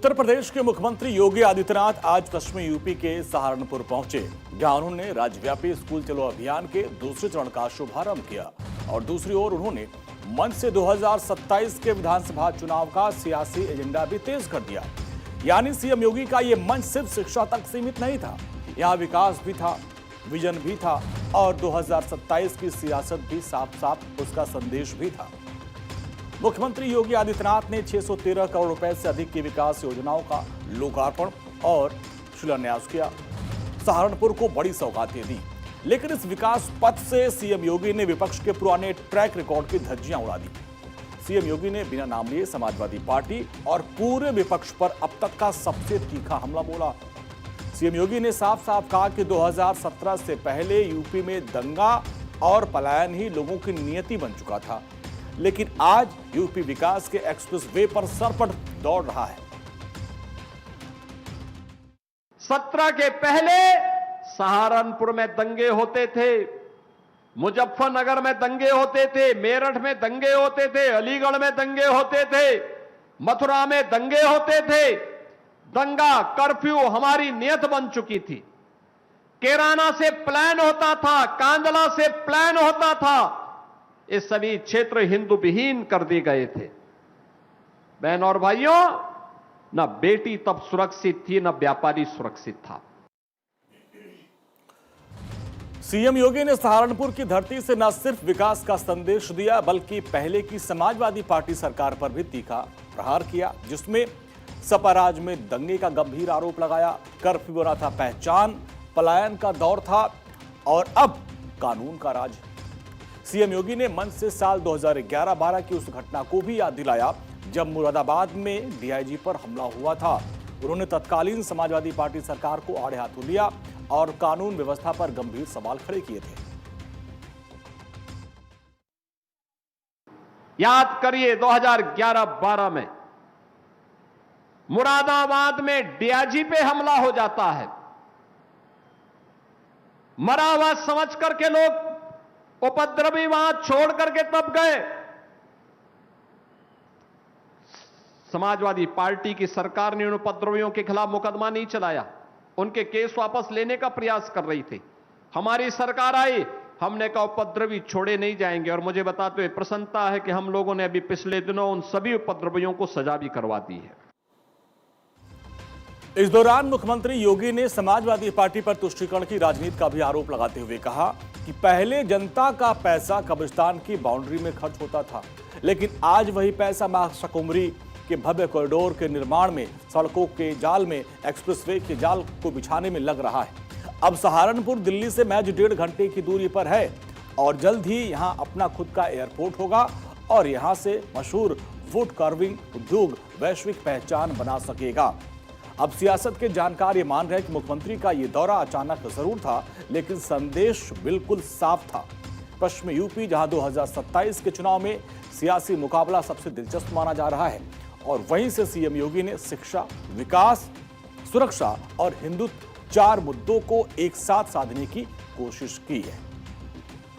उत्तर प्रदेश के मुख्यमंत्री योगी आदित्यनाथ आज पश्चिमी यूपी के सहारनपुर पहुंचे, जहां उन्होंने राज्यव्यापी स्कूल चलो अभियान के दूसरे चरण का शुभारंभ किया और दूसरी ओर उन्होंने मंच से 2027 के विधानसभा चुनाव का सियासी एजेंडा भी तेज कर दिया। यानी सीएम योगी का ये मंच सिर्फ शिक्षा तक सीमित नहीं था, यहाँ विकास भी था, विजन भी था और 2027 की सियासत भी साफ साफ उसका संदेश भी था। मुख्यमंत्री योगी आदित्यनाथ ने 613 करोड़ रुपए से अधिक की विकास योजनाओं का लोकार्पण और शिलान्यास किया। सहारनपुर को बड़ी सौगातें दी, लेकिन इस विकास पथ से सीएम योगी ने विपक्ष के पुराने ट्रैक रिकॉर्ड की धज्जियां उड़ा दी। सीएम योगी ने बिना नाम लिए समाजवादी पार्टी और पूरे विपक्ष पर अब तक का सबसे तीखा हमला बोला। सीएम योगी ने साफ साफ कहा कि 2017 से पहले यूपी में दंगा और पलायन ही लोगों की नियति बन चुका था, लेकिन आज यूपी विकास के एक्सप्रेस वे पर सरपट दौड़ रहा है। 17 के पहले सहारनपुर में दंगे होते थे, मुजफ्फरनगर में दंगे होते थे, मेरठ में दंगे होते थे, अलीगढ़ में दंगे होते थे, मथुरा में दंगे होते थे। दंगा कर्फ्यू हमारी नियत बन चुकी थी। कैराना से प्लान होता था, कांदला से प्लान होता था। ये सभी क्षेत्र हिंदू विहीन कर दिए गए थे। बहन और भाइयों, न बेटी तब सुरक्षित थी, न व्यापारी सुरक्षित था। सीएम योगी ने सहारनपुर की धरती से न सिर्फ विकास का संदेश दिया, बल्कि पहले की समाजवादी पार्टी सरकार पर भी तीखा प्रहार किया, जिसमें सपा राज में दंगे का गंभीर आरोप लगाया। कर्फ्यू बना था पहचान, पलायन का दौर था और अब कानून का राज। सीएम योगी ने मंच से साल 2011-12 की उस घटना को भी याद दिलाया जब मुरादाबाद में डीआईजी पर हमला हुआ था। उन्होंने तत्कालीन समाजवादी पार्टी सरकार को आड़े हाथों लिया और कानून व्यवस्था पर गंभीर सवाल खड़े किए थे। याद करिए 2011-12 में मुरादाबाद में डीआईजी पे हमला हो जाता है। मरा हुआ समझ करके लोग उपद्रवी वहां छोड़ करके तब गए। समाजवादी पार्टी की सरकार ने उन उपद्रवियों के खिलाफ मुकदमा नहीं चलाया, उनके केस वापस लेने का प्रयास कर रही थी। हमारी सरकार आई, हमने कहा उपद्रवी छोड़े नहीं जाएंगे और मुझे बताते हुए प्रसन्नता है कि हम लोगों ने अभी पिछले दिनों उन सभी उपद्रवियों को सजा भी करवा दी है। इस दौरान मुख्यमंत्री योगी ने समाजवादी पार्टी पर तुष्टीकरण की राजनीति का भी आरोप लगाते हुए कहा कि पहले जनता का पैसा कब्रिस्तान की बाउंड्री में खर्च होता था, लेकिन आज वही पैसा महाकुंभरी के भव्य कॉरिडोर के निर्माण में, सड़कों के जाल में, एक्सप्रेसवे के जाल को बिछाने में लग रहा है। अब सहारनपुर दिल्ली से महज 1.5 घंटे की दूरी पर है और जल्द ही यहां अपना खुद का एयरपोर्ट होगा और यहां से मशहूर वुड कार्विंग उद्योग वैश्विक पहचान बना सकेगा। अब सियासत के जानकार ये मान रहे हैं कि मुख्यमंत्री का ये दौरा अचानक जरूर था, लेकिन संदेश बिल्कुल साफ था। पश्चिमी यूपी, जहां 2027 के चुनाव में सियासी मुकाबला सबसे दिलचस्प माना जा रहा है, और वहीं से सीएम योगी ने शिक्षा, विकास, सुरक्षा और हिंदुत्व 4 मुद्दों को एक साथ साधने की कोशिश की है।